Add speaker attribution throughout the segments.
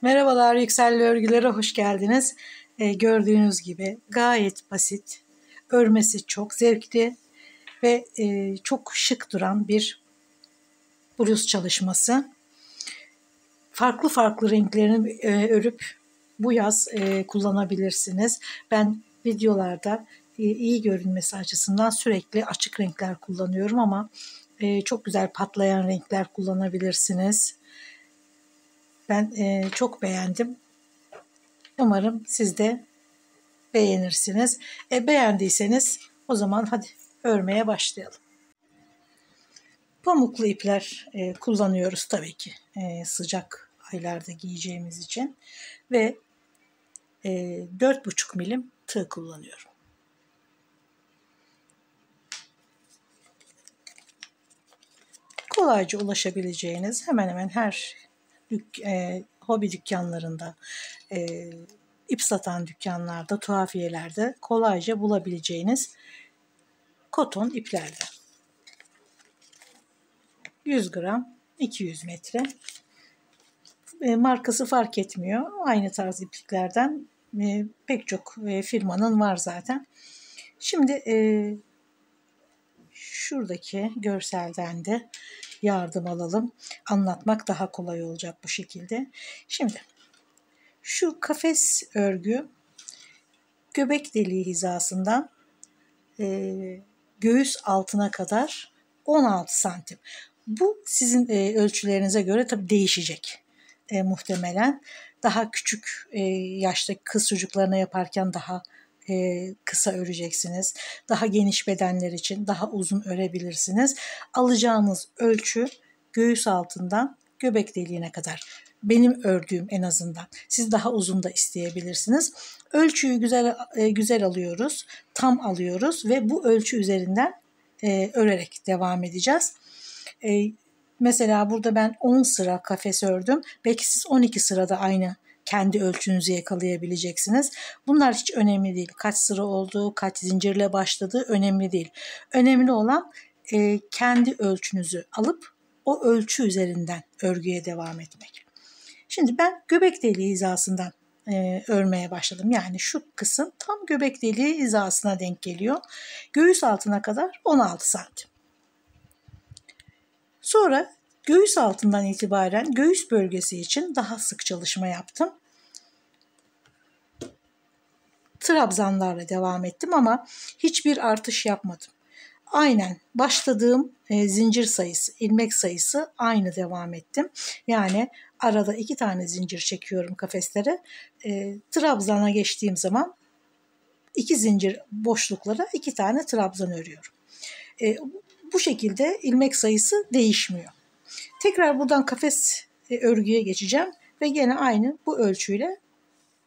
Speaker 1: Merhabalar, Yükselli Örgülere hoş geldiniz. Gördüğünüz gibi gayet basit, örmesi çok zevkli ve çok şık duran bir bluz çalışması. Farklı farklı renklerini örüp bu yaz kullanabilirsiniz. Ben videolarda iyi görünmesi açısından sürekli açık renkler kullanıyorum ama çok güzel patlayan renkler kullanabilirsiniz. Ben çok beğendim. Umarım siz de beğenirsiniz. Beğendiyseniz o zaman hadi örmeye başlayalım. Pamuklu ipler kullanıyoruz tabii ki sıcak aylarda giyeceğimiz için ve 4,5 milim tığ kullanıyorum. Kolayca ulaşabileceğiniz hemen hemen her hobi dükkanlarında, ip satan dükkanlarda, tuhafiyelerde kolayca bulabileceğiniz koton iplerden. 100 gram, 200 metre. Markası fark etmiyor. Aynı tarz ipliklerden pek çok firmanın var zaten. Şimdi şuradaki görselden de yardım alalım. Anlatmak daha kolay olacak bu şekilde. Şimdi şu kafes örgü göbek deliği hizasından göğüs altına kadar 16 santim. Bu sizin ölçülerinize göre tabii değişecek muhtemelen. Daha küçük yaştaki kız çocuklarına yaparken daha kısa öreceksiniz. Daha geniş bedenler için daha uzun örebilirsiniz. Alacağınız ölçü göğüs altından göbek deliğine kadar. Benim ördüğüm en azından. Siz daha uzun da isteyebilirsiniz. Ölçüyü güzel alıyoruz. Tam alıyoruz ve bu ölçü üzerinden örerek devam edeceğiz. Mesela burada ben 10 sıra kafes ördüm. Belki siz 12 sırada aynı kendi ölçünüzü yakalayabileceksiniz. Bunlar hiç önemli değil. Kaç sıra olduğu, kaç zincirle başladığı önemli değil. Önemli olan kendi ölçünüzü alıp o ölçü üzerinden örgüye devam etmek. Şimdi ben göbek deliği hizasından örmeye başladım. Yani şu kısım tam göbek deliği hizasına denk geliyor. Göğüs altına kadar 16 santim. Sonra göğüs altından itibaren göğüs bölgesi için daha sık çalışma yaptım. Trabzanlarla devam ettim ama hiçbir artış yapmadım. Aynen başladığım zincir sayısı, ilmek sayısı aynı devam ettim. Yani arada 2 tane zincir çekiyorum kafeslere. Trabzana geçtiğim zaman 2 zincir boşluklara 2 tane trabzan örüyorum. Bu şekilde ilmek sayısı değişmiyor. Tekrar buradan kafes örgüye geçeceğim ve gene aynı bu ölçüyle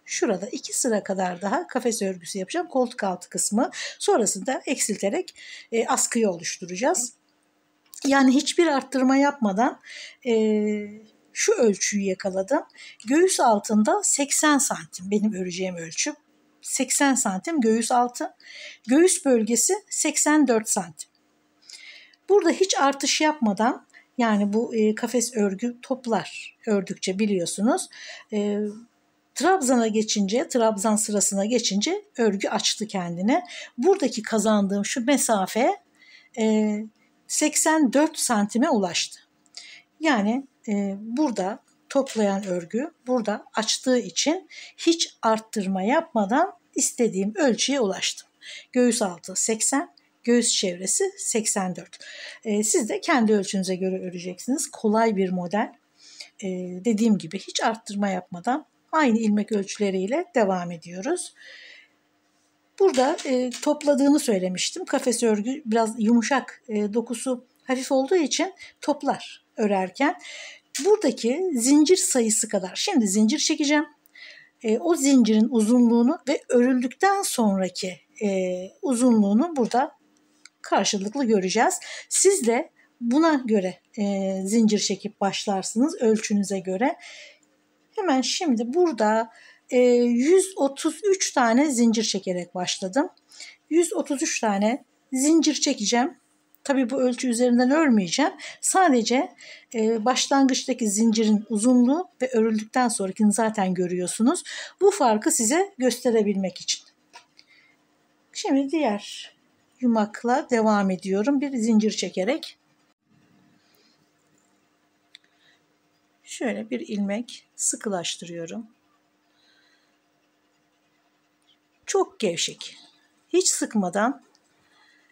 Speaker 1: şurada 2 sıra kadar daha kafes örgüsü yapacağım. Koltuk altı kısmı. Sonrasında eksilterek askıyı oluşturacağız. Yani hiçbir arttırma yapmadan şu ölçüyü yakaladım. Göğüs altında 80 santim benim öreceğim ölçü. 80 santim göğüs altı. Göğüs bölgesi 84 santim. Burada hiç artış yapmadan yani bu kafes örgü toplar ördükçe biliyorsunuz. Trabzana geçince, trabzan sırasına geçince örgü açtı kendine. Buradaki kazandığım şu mesafe 84 santime ulaştı. Yani burada toplayan örgü burada açtığı için hiç arttırma yapmadan istediğim ölçüye ulaştım. Göğüs altı 80, göğüs çevresi 84. Siz de kendi ölçünüze göre öreceksiniz. Kolay bir model. Dediğim gibi hiç arttırma yapmadan aynı ilmek ölçüleriyle devam ediyoruz. Burada topladığını söylemiştim. Kafes örgü biraz yumuşak, dokusu hafif olduğu için toplar örerken. Buradaki zincir sayısı kadar. Şimdi zincir çekeceğim. O zincirin uzunluğunu ve örüldükten sonraki uzunluğunu burada karşılıklı göreceğiz. Siz de buna göre zincir çekip başlarsınız ölçünüze göre. Hemen şimdi burada 133 tane zincir çekerek başladım. 133 tane zincir çekeceğim. Tabii bu ölçü üzerinden örmeyeceğim. Sadece başlangıçtaki zincirin uzunluğu ve örüldükten sonrakini zaten görüyorsunuz. Bu farkı size gösterebilmek için. Şimdi diğer yumakla devam ediyorum. Bir zincir çekerek. Şöyle bir ilmek sıkılaştırıyorum. Çok gevşek. Hiç sıkmadan,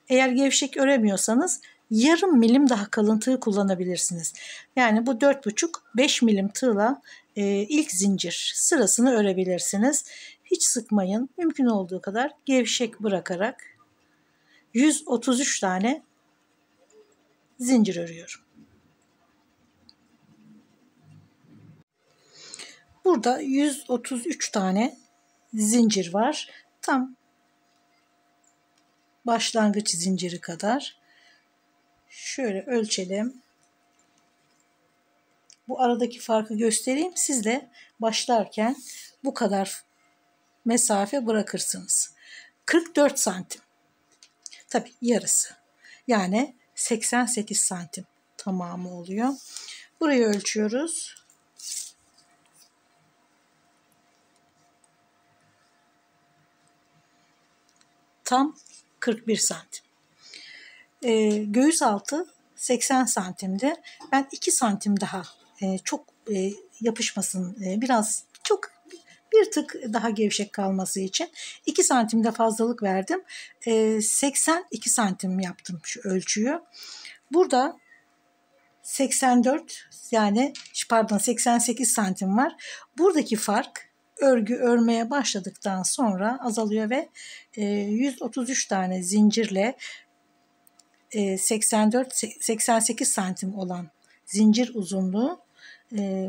Speaker 1: eğer gevşek öremiyorsanız yarım milim daha kalın tığ kullanabilirsiniz. Yani bu 4,5-5 milim tığla ilk zincir sırasını örebilirsiniz. Hiç sıkmayın. Mümkün olduğu kadar gevşek bırakarak 133 tane zincir örüyorum. Burada 133 tane zincir var. Tam başlangıç zinciri kadar. Şöyle ölçelim. Bu aradaki farkı göstereyim. Siz de başlarken bu kadar mesafe bırakırsınız. 44 santim. Tabii yarısı. Yani 88 santim tamamı oluyor. Burayı ölçüyoruz. Tam 41 santim. Göğüs altı 80 santimdi. Ben 2 santim daha çok yapışmasın, biraz çok bir tık daha gevşek kalması için 2 santimde fazlalık verdim. 82 santim yaptım şu ölçüyü. Burada 84 yani pardon 88 santim var. Buradaki fark örgü örmeye başladıktan sonra azalıyor ve 133 tane zincirle 84-88 santim olan zincir uzunluğu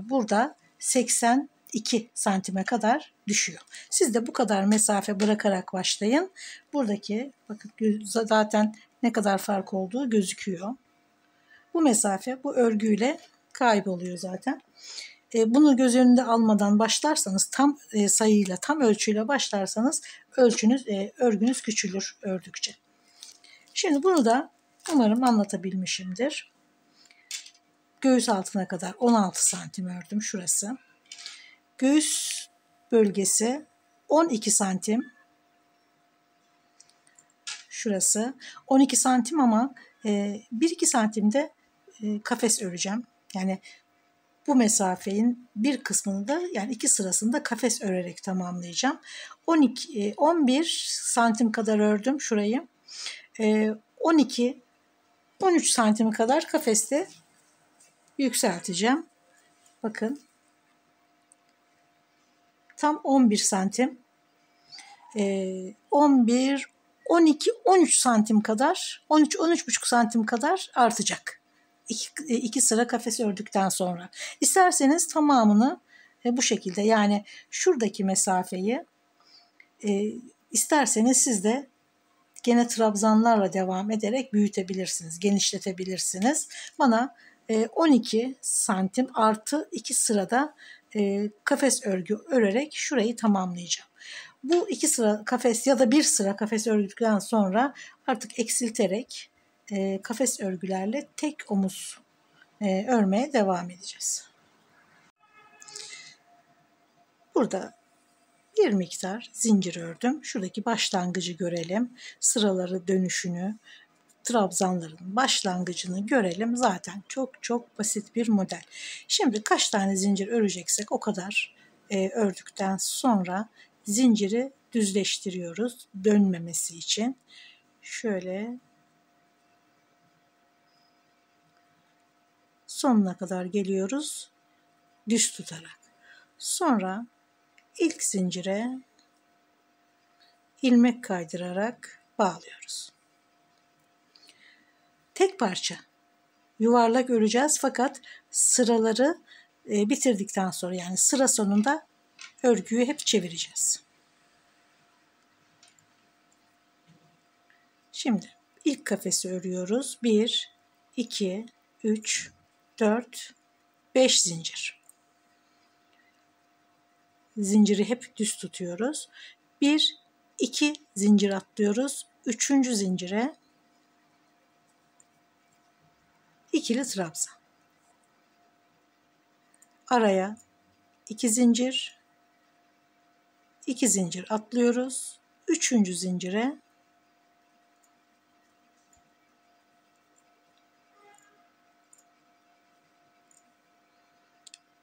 Speaker 1: burada 82 santime kadar düşüyor. Siz de bu kadar mesafe bırakarak başlayın. Buradaki bakın zaten ne kadar fark olduğu gözüküyor. Bu mesafe bu örgüyle kayboluyor zaten. Bunu göz önünde almadan başlarsanız tam sayıyla tam ölçüyle başlarsanız örgünüz küçülür ördükçe. Şimdi bunu da umarım anlatabilmişimdir. Göğüs altına kadar 16 santim ördüm şurası. Göğüs bölgesi 12 santim. Şurası 12 santim ama 1-2 santimde kafes öreceğim. Yani bu mesafenin bir kısmını da yani 2 sırasında kafes örerek tamamlayacağım. 11 santim kadar ördüm şurayı. 12-13 santim kadar kafeste yükselteceğim. Bakın. Tam 11 santim. 11, 12, 13 santim kadar, 13-13,5 santim kadar artacak. İki sıra kafes ördükten sonra. İsterseniz tamamını bu şekilde yani şuradaki mesafeyi isterseniz siz de gene trabzanlarla devam ederek büyütebilirsiniz, genişletebilirsiniz. Bana 12 santim artı 2 sırada kafes örgü örerek şurayı tamamlayacağım. Bu 2 sıra kafes ya da 1 sıra kafes ördükten sonra artık eksilterek kafes örgülerle tek omuz örmeye devam edeceğiz. Burada bir miktar zincir ördüm. Şuradaki başlangıcı görelim. Sıraları dönüşünü, trabzanların başlangıcını görelim. Zaten çok çok basit bir model. Şimdi kaç tane zincir öreceksek o kadar ördükten sonra zinciri düzleştiriyoruz dönmemesi için. Şöyle sonuna kadar geliyoruz düz tutarak. Sonra ilk zincire ilmek kaydırarak bağlıyoruz. Tek parça yuvarlak öreceğiz fakat sıraları bitirdikten sonra yani sıra sonunda örgüyü hep çevireceğiz. Şimdi ilk kafesi örüyoruz. 1, 2, 3, 4, 5 zincir. Zinciri hep düz tutuyoruz. 1, 2 zincir atlıyoruz. 3. zincire ikili trabzan. Araya 2 zincir, 2 zincir atlıyoruz. 3. zincire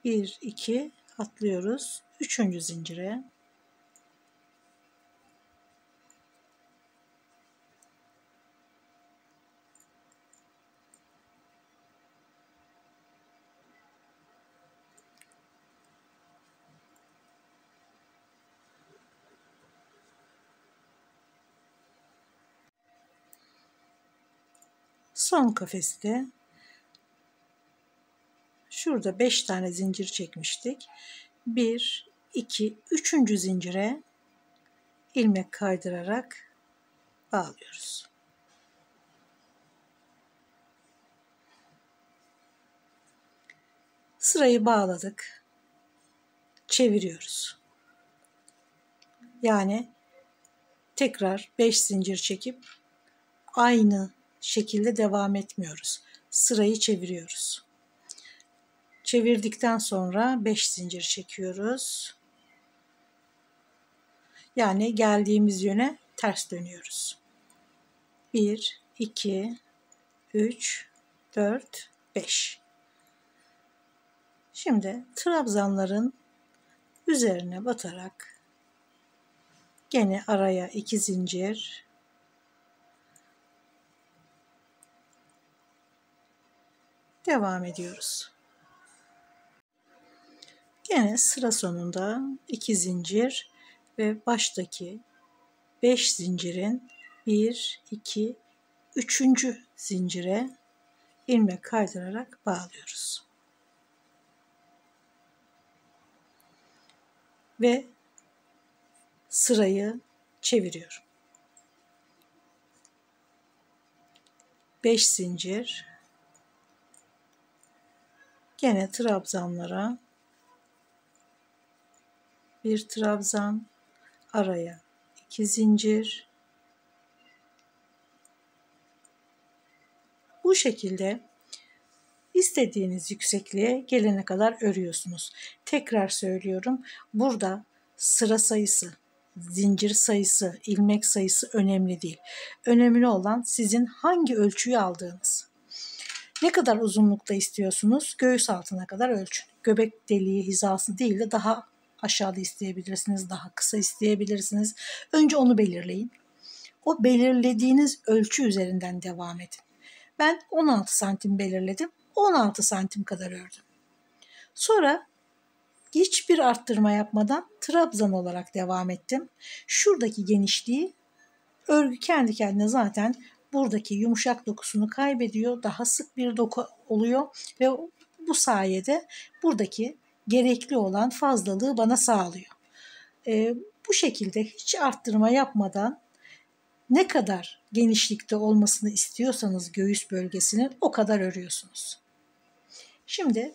Speaker 1: bir, iki atlıyoruz. 3. zincire son kafeste şurada 5 tane zincir çekmiştik. 1, 2, 3. zincire ilmek kaydırarak bağlıyoruz. Sırayı bağladık. Çeviriyoruz. Yani tekrar 5 zincir çekip aynı şekilde devam etmiyoruz. Sırayı çeviriyoruz. Çevirdikten sonra 5 zincir çekiyoruz. Yani geldiğimiz yöne ters dönüyoruz. 1, 2, 3, 4, 5. Şimdi trabzanların üzerine batarak gene araya 2 zincir, devam ediyoruz. Gene sıra sonunda 2 zincir ve baştaki 5 zincirin 1, 2, 3. zincire ilmek kaydırarak bağlıyoruz. Ve sırayı çeviriyorum. 5 zincir, gene trabzanlara bir trabzan, araya 2 zincir. Bu şekilde istediğiniz yüksekliğe gelene kadar örüyorsunuz. Tekrar söylüyorum. Burada sıra sayısı, zincir sayısı, ilmek sayısı önemli değil. Önemli olan sizin hangi ölçüyü aldığınız. Ne kadar uzunlukta istiyorsunuz? Göğüs altına kadar ölçün. Göbek deliği hizası değil de daha aşağıda isteyebilirsiniz, daha kısa isteyebilirsiniz. Önce onu belirleyin. O belirlediğiniz ölçü üzerinden devam edin. Ben 16 santim belirledim. 16 santim kadar ördüm. Sonra hiçbir arttırma yapmadan trabzan olarak devam ettim. Şuradaki genişliği örgü kendi kendine zaten buradaki yumuşak dokusunu kaybediyor. Daha sık bir doku oluyor ve bu sayede buradaki gerekli olan fazlalığı bana sağlıyor. Bu şekilde hiç arttırma yapmadan ne kadar genişlikte olmasını istiyorsanız göğüs bölgesinin o kadar örüyorsunuz. Şimdi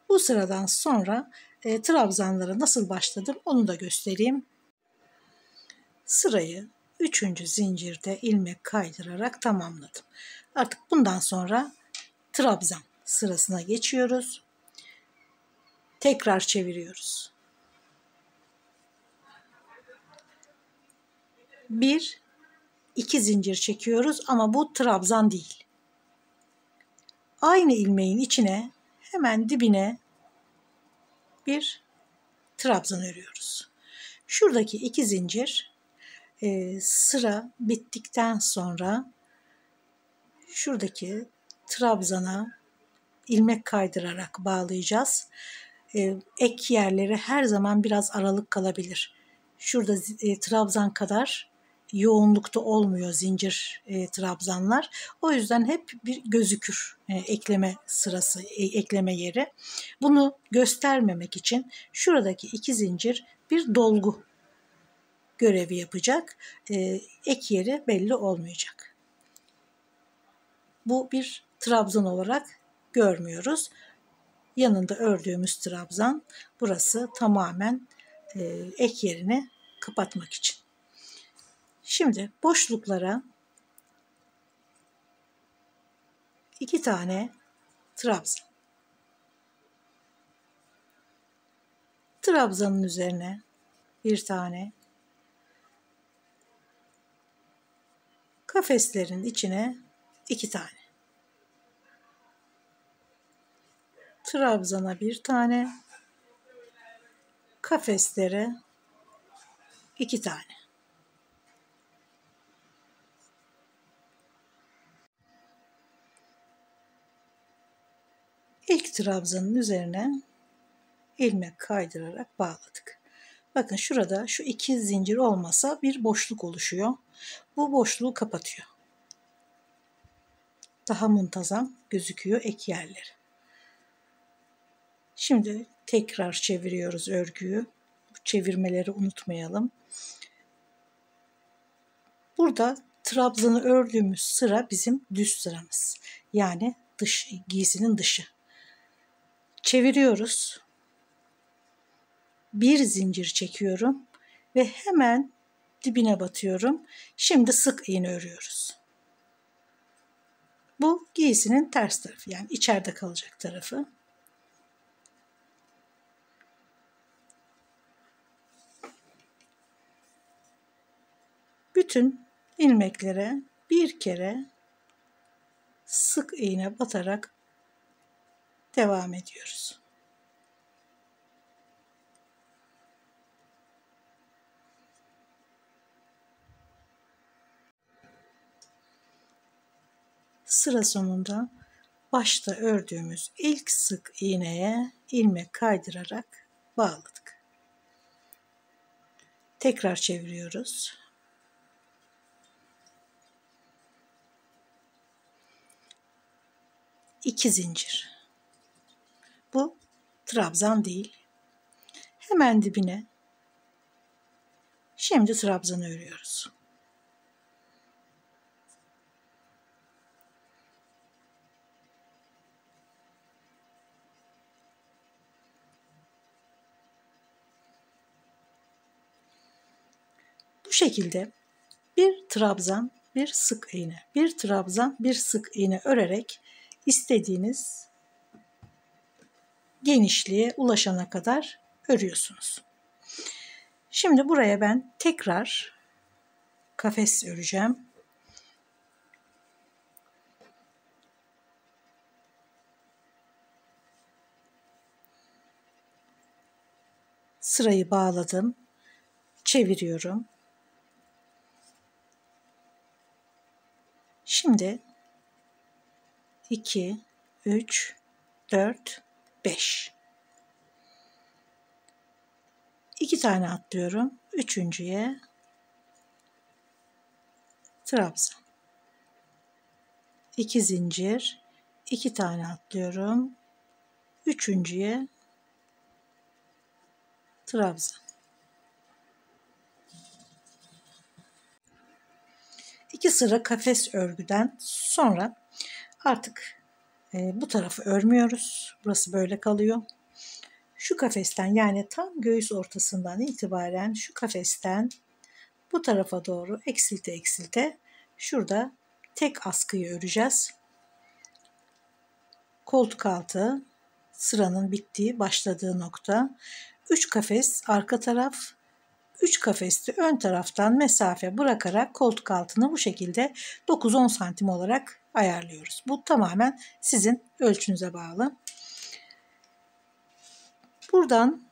Speaker 1: bu sıradan sonra trabzanlara nasıl başladım onu da göstereyim. Sırayı 3. zincirde ilmek kaydırarak tamamladım. Artık bundan sonra trabzan sırasına geçiyoruz. Tekrar çeviriyoruz. 1, 2 zincir çekiyoruz ama bu trabzan değil. Aynı ilmeğin içine hemen dibine bir trabzan örüyoruz. Şuradaki 2 zincir sıra bittikten sonra şuradaki trabzana ilmek kaydırarak bağlayacağız. Ek yerleri her zaman biraz aralık kalabilir. Şurada trabzan kadar yoğunlukta olmuyor zincir trabzanlar. O yüzden hep bir gözükür ekleme sırası, ekleme yeri. Bunu göstermemek için şuradaki 2 zincir bir dolgu görevi yapacak. Ek yeri belli olmayacak. Bu bir trabzan olarak görmüyoruz. Yanında ördüğümüz trabzan, burası tamamen ek yerini kapatmak için. Şimdi boşluklara 2 tane trabzan. Trabzanın üzerine bir tane, kafeslerin içine 2 tane. Trabzana bir tane, kafeslere 2 tane. İlk trabzanın üzerine ilmek kaydırarak bağladık. Bakın şurada şu 2 zincir olmasa bir boşluk oluşuyor. Bu boşluğu kapatıyor. Daha muntazam gözüküyor ek yerleri. Şimdi tekrar çeviriyoruz örgüyü. Bu çevirmeleri unutmayalım. Burada trabzanı ördüğümüz sıra bizim düz sıramız. Yani giysinin dışı. Çeviriyoruz. Bir zincir çekiyorum ve hemen dibine batıyorum. Şimdi sık iğne örüyoruz. Bu giysinin ters tarafı, yani içeride kalacak tarafı. Bütün ilmeklere bir kere sık iğne batarak devam ediyoruz. Sıra sonunda başta ördüğümüz ilk sık iğneye ilmek kaydırarak bağladık. Tekrar çeviriyoruz. İki zincir. Bu trabzan değil. Hemen dibine şimdi trabzanı örüyoruz. Bu şekilde bir trabzan, bir sık iğne, bir trabzan, bir sık iğne örerek istediğiniz genişliğe ulaşana kadar örüyorsunuz. Şimdi buraya ben tekrar kafes öreceğim. Sırayı bağladım. Çeviriyorum. Şimdi 2, 3, 4, 5. 2 tane atlıyorum. Üçüncüye trabzan. 2 zincir. 2 tane atlıyorum. Üçüncüye trabzan. 2 sıra kafes örgüden sonra artık bu tarafı örmüyoruz. Burası böyle kalıyor. Şu kafesten, yani tam göğüs ortasından itibaren şu kafesten bu tarafa doğru eksilte eksilte şurada tek askıyı öreceğiz. Koltuk altı sıranın bittiği, başladığı nokta. 3 kafes arka taraf, 3 kafeste ön taraftan mesafe bırakarak koltuk altını bu şekilde 9-10 santim olarak ayarlıyoruz. Bu tamamen sizin ölçünüze bağlı. Buradan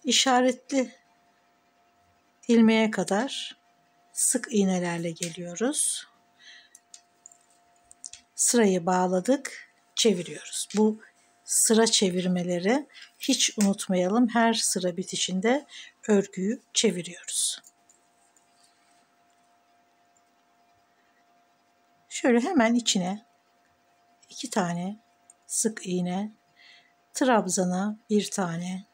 Speaker 1: işaretli ilmeğe kadar sık iğnelerle geliyoruz. Sırayı bağladık, çeviriyoruz. Bu sıra çevirmeleri hiç unutmayalım. Her sıra bitişinde örgüyü çeviriyoruz. Şöyle hemen içine 2 tane sık iğne, trabzana 1 tane,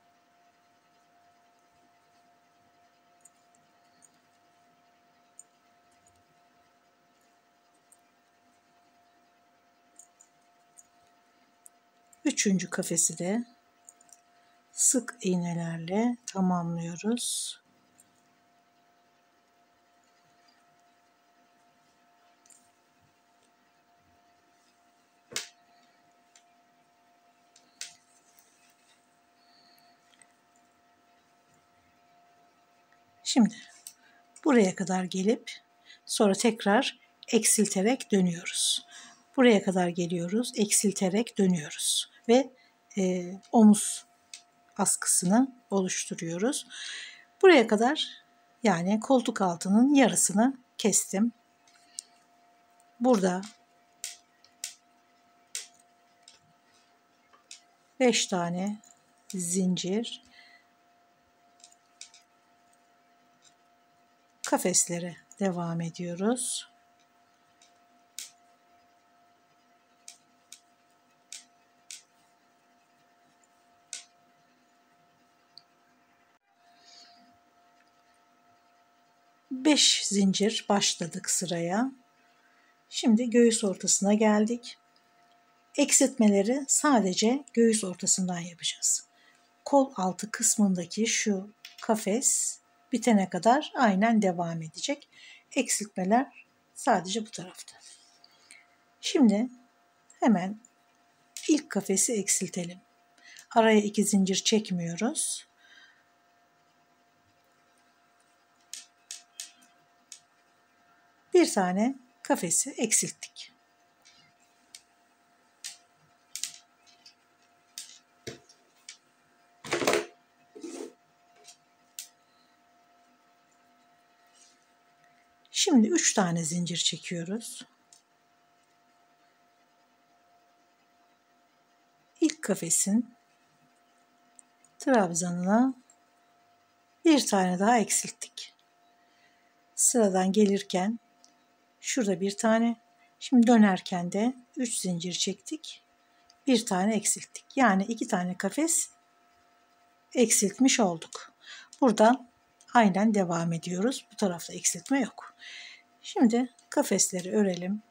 Speaker 1: üçüncü kafesi de sık iğnelerle tamamlıyoruz. Şimdi buraya kadar gelip sonra tekrar eksilterek dönüyoruz. Buraya kadar geliyoruz, eksilterek dönüyoruz ve omuz askısını oluşturuyoruz. Buraya kadar yani koltuk altının yarısını kestim. Burada 5 tane zincir kafeslere devam ediyoruz. Beş zincir başladık sıraya. Şimdi göğüs ortasına geldik. Eksiltmeleri sadece göğüs ortasından yapacağız. Kol altı kısmındaki şu kafes bitene kadar aynen devam edecek. Eksiltmeler sadece bu tarafta. Şimdi hemen ilk kafesi eksiltelim. Araya 2 zincir çekmiyoruz. Bir tane kafesi eksilttik. Şimdi 3 tane zincir çekiyoruz. İlk kafesin trabzanına bir tane daha eksilttik. Sıradan gelirken şurada bir tane, şimdi dönerken de 3 zincir çektik. Bir tane eksilttik. Yani 2 tane kafes eksiltmiş olduk. Buradan aynen devam ediyoruz. Bu tarafta eksiltme yok. Şimdi kafesleri örelim.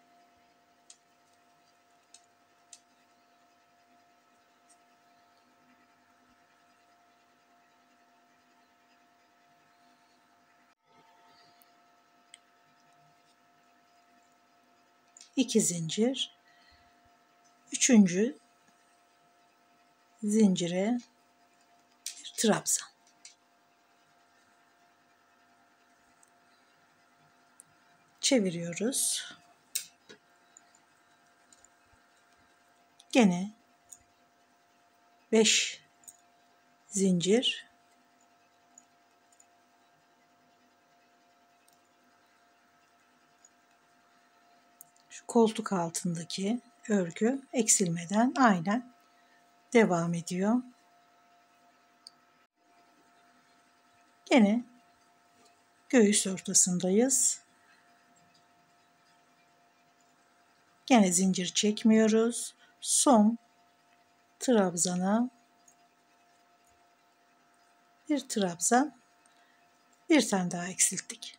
Speaker 1: İki zincir. Üçüncü zincire bir trabzan. Çeviriyoruz. Gene 5 zincir. Şu koltuk altındaki örgü eksilmeden aynen devam ediyor. Gene göğüs ortasındayız. Gene zincir çekmiyoruz. Son trabzana bir trabzan, bir tane daha eksilttik.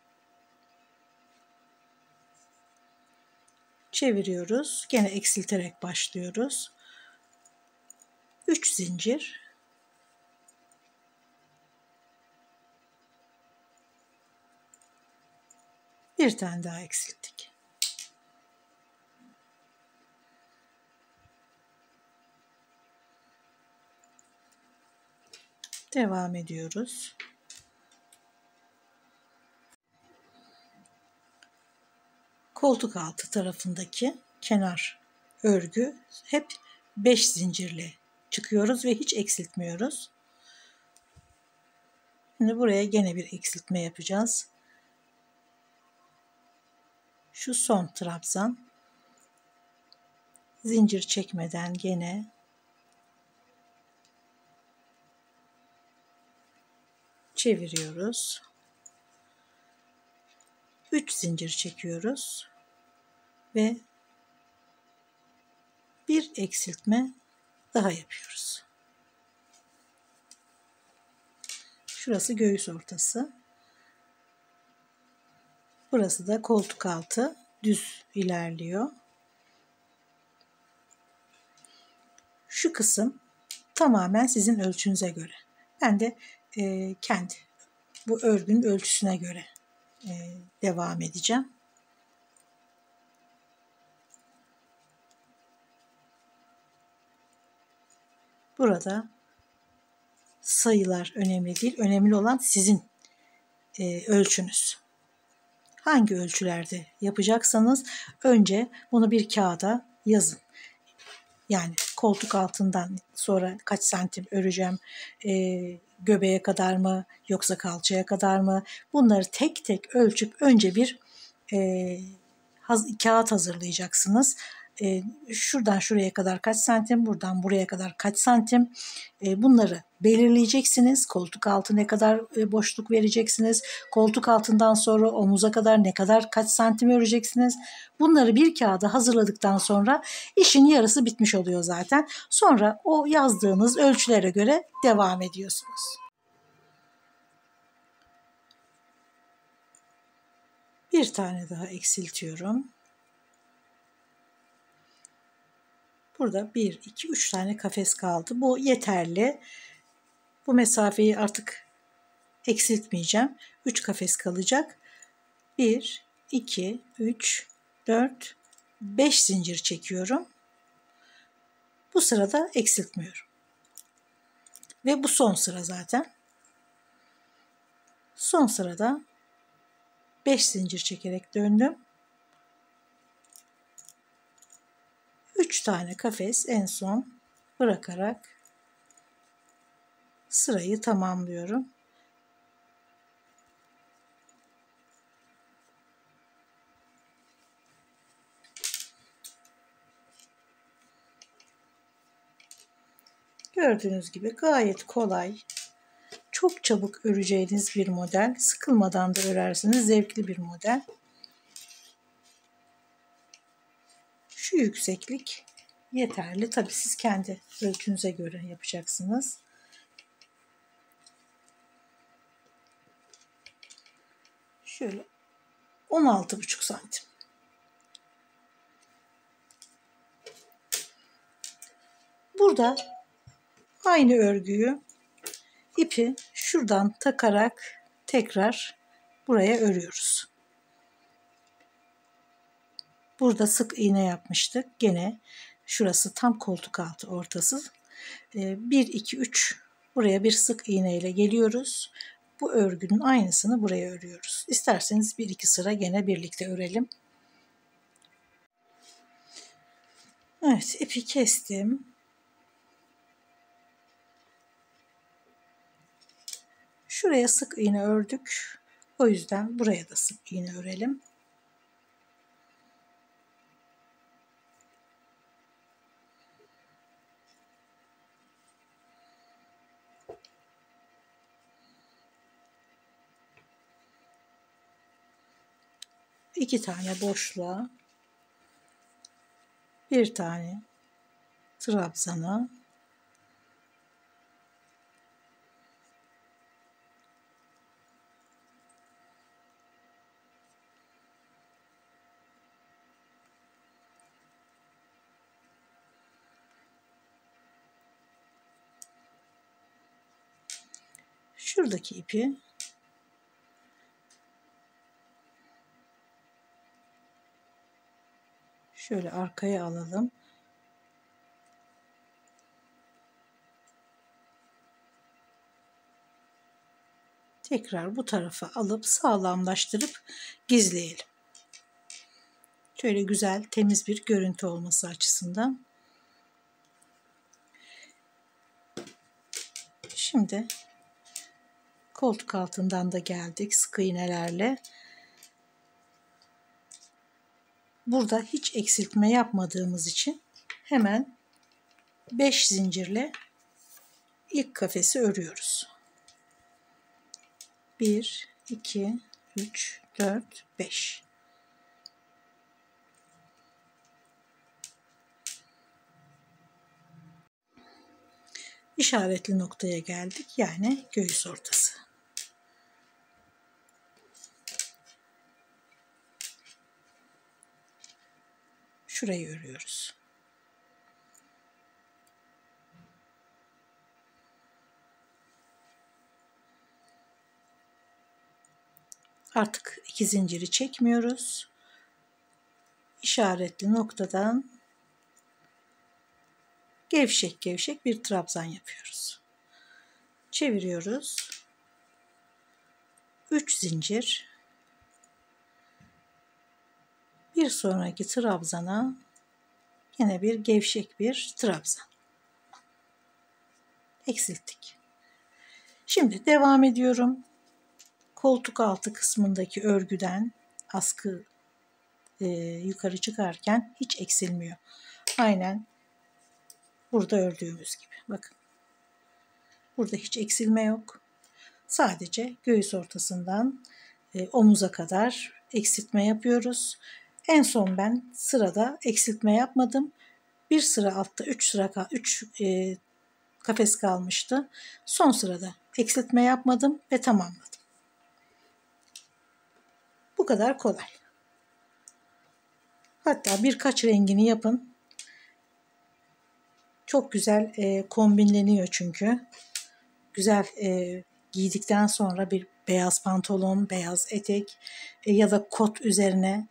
Speaker 1: Çeviriyoruz. Gene eksilterek başlıyoruz. 3 zincir. Bir tane daha eksilttik. Devam ediyoruz. Koltuk altı tarafındaki kenar örgü hep 5 zincirle çıkıyoruz ve hiç eksiltmiyoruz. Şimdi buraya gene bir eksiltme yapacağız. Şu son trabzan, zincir çekmeden gene çeviriyoruz. 3 zincir çekiyoruz ve bir eksiltme daha yapıyoruz. Şurası göğüs ortası. Burası da koltuk altı düz ilerliyor. Şu kısım tamamen sizin ölçünüze göre. Ben de kendi bu örgünün ölçüsüne göre devam edeceğim. Burada sayılar önemli değil. Önemli olan sizin ölçünüz. Hangi ölçülerde yapacaksanız önce bunu bir kağıda yazın. Yani koltuk altından sonra kaç santim öreceğim, göbeğe kadar mı yoksa kalçaya kadar mı? Bunları tek tek ölçüp önce bir kağıt hazırlayacaksınız. Şuradan şuraya kadar kaç santim, buradan buraya kadar kaç santim, bunları belirleyeceksiniz. Koltuk altı ne kadar boşluk vereceksiniz, koltuk altından sonra omuza kadar ne kadar kaç santim öreceksiniz. Bunları bir kağıda hazırladıktan sonra işin yarısı bitmiş oluyor zaten. Sonra o yazdığınız ölçülere göre devam ediyorsunuz. Bir tane daha eksiltiyorum. Burada 1, 2, 3 tane kafes kaldı. Bu yeterli. Bu mesafeyi artık eksiltmeyeceğim. 3 kafes kalacak. 1, 2, 3, 4, 5 zincir çekiyorum. Bu sırada eksiltmiyorum. Ve bu son sıra zaten. Son sırada 5 zincir çekerek döndüm. 3 tane kafes en son bırakarak sırayı tamamlıyorum. Gördüğünüz gibi gayet kolay, çok çabuk öreceğiniz bir model. Sıkılmadan da örersiniz, zevkli bir model. Şu yükseklik yeterli. Tabii siz kendi ölçünüze göre yapacaksınız. Şöyle 16,5 santim. Burada aynı örgüyü ipi şuradan takarak tekrar buraya örüyoruz. Burada sık iğne yapmıştık. Gene şurası tam koltuk altı ortası. 1, 2, 3 buraya bir sık iğne ile geliyoruz. Bu örgünün aynısını buraya örüyoruz. İsterseniz 1-2 sıra gene birlikte örelim. Evet, ipi kestim. Şuraya sık iğne ördük. O yüzden buraya da sık iğne örelim. İki tane boşluğa bir tane trabzana, şuradaki ipi şöyle arkaya alalım. Tekrar bu tarafa alıp sağlamlaştırıp gizleyelim. Şöyle güzel, temiz bir görüntü olması açısından. Şimdi koltuk altından da geldik sık iğnelerle. Burada hiç eksiltme yapmadığımız için hemen 5 zincirle ilk kafesi örüyoruz. 1, 2, 3, 4, 5. İşaretli noktaya geldik. Yani göğüs ortası. Şurayı örüyoruz. Artık 2 zinciri çekmiyoruz. İşaretli noktadan gevşek gevşek bir trabzan yapıyoruz. Çeviriyoruz. 3 zincir, bir sonraki trabzana yine bir gevşek bir trabzan eksilttik. Şimdi devam ediyorum. Koltuk altı kısmındaki örgüden askı yukarı çıkarken hiç eksilmiyor. Aynen burada ördüğümüz gibi. Bakın. Burada hiç eksilme yok. Sadece göğüs ortasından omuza kadar eksiltme yapıyoruz. En son ben sırada eksiltme yapmadım. Bir sıra altta 3 kafes kalmıştı. Son sırada eksiltme yapmadım ve tamamladım. Bu kadar kolay. Hatta birkaç rengini yapın. Çok güzel kombinleniyor çünkü. Güzel giydikten sonra bir beyaz pantolon, beyaz etek ya da kot üzerine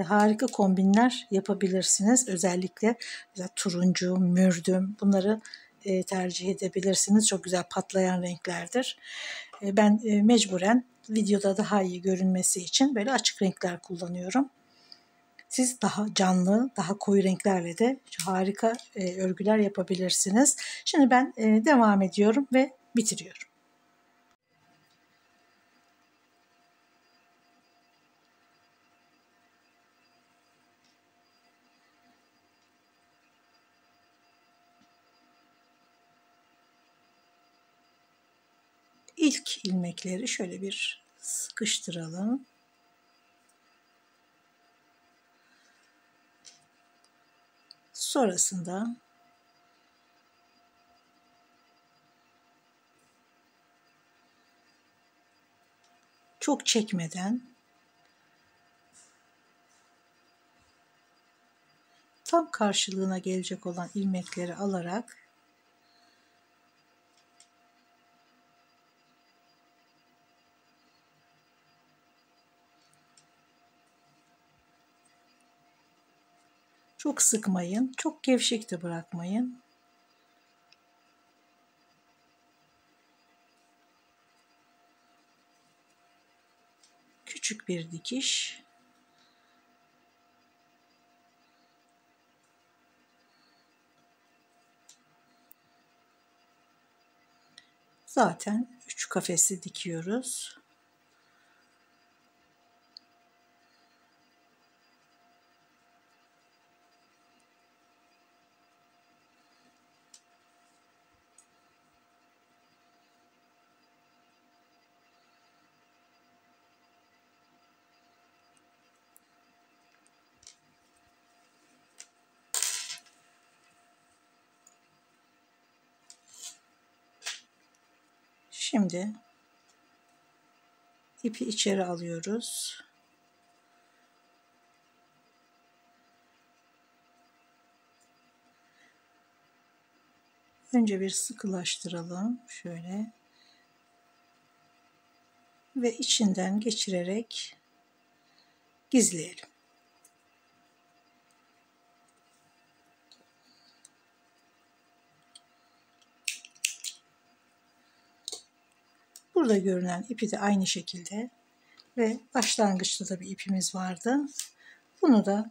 Speaker 1: harika kombinler yapabilirsiniz. Özellikle mesela turuncu, mürdüm bunları tercih edebilirsiniz. Çok güzel patlayan renklerdir. Ben mecburen videoda daha iyi görünmesi için böyle açık renkler kullanıyorum. Siz daha canlı, daha koyu renklerle de harika örgüler yapabilirsiniz. Şimdi ben devam ediyorum ve bitiriyorum. İlk ilmekleri şöyle bir sıkıştıralım. Sonrasında çok çekmeden tam karşılığına gelecek olan ilmekleri alarak çok sıkmayın, çok gevşek de bırakmayın. Küçük bir dikiş. Zaten 3 kafesi dikiyoruz. Şimdi ipi içeri alıyoruz. Önce bir sıkılaştıralım şöyle ve içinden geçirerek gizleyelim. Burada görünen ipi de aynı şekilde ve başlangıçta da bir ipimiz vardı. Bunu da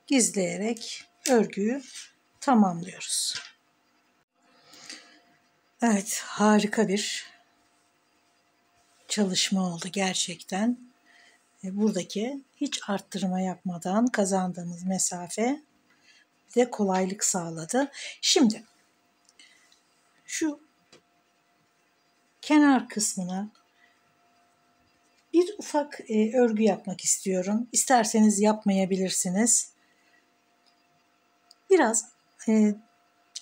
Speaker 1: gizleyerek örgüyü tamamlıyoruz. Evet, harika bir çalışma oldu gerçekten. Buradaki hiç arttırma yapmadan kazandığımız mesafe de kolaylık sağladı. Şimdi şu kenar kısmına bir ufak örgü yapmak istiyorum. İsterseniz yapmayabilirsiniz. Biraz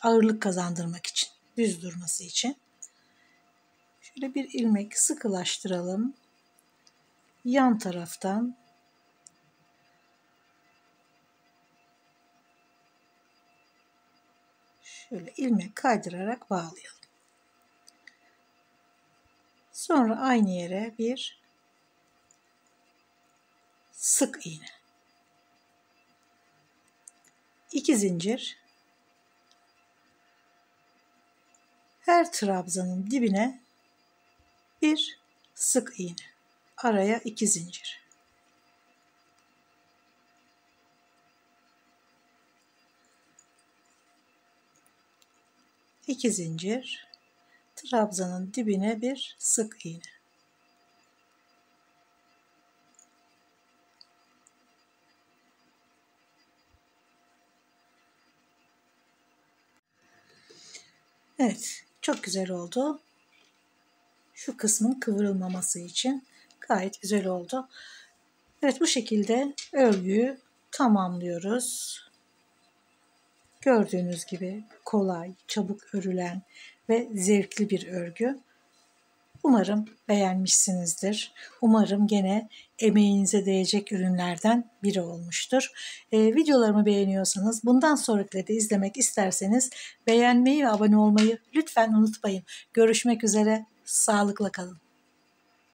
Speaker 1: ağırlık kazandırmak için, düz durması için. Şöyle bir ilmek sıkılaştıralım. Yan taraftan şöyle ilmek kaydırarak bağlayalım. Sonra aynı yere bir sık iğne. 2 zincir. Her trabzanın dibine bir sık iğne, araya 2 zincir. İki zincir, trabzanın dibine bir sık iğne. Evet, çok güzel oldu. Şu kısmın kıvrılmaması için gayet güzel oldu. Evet, bu şekilde örgüyü tamamlıyoruz. Gördüğünüz gibi kolay, çabuk örülen ve zevkli bir örgü. Umarım beğenmişsinizdir. Umarım gene emeğinize değecek ürünlerden biri olmuştur. Videolarımı beğeniyorsanız, bundan sonrakileri de izlemek isterseniz beğenmeyi ve abone olmayı lütfen unutmayın. Görüşmek üzere, sağlıkla kalın.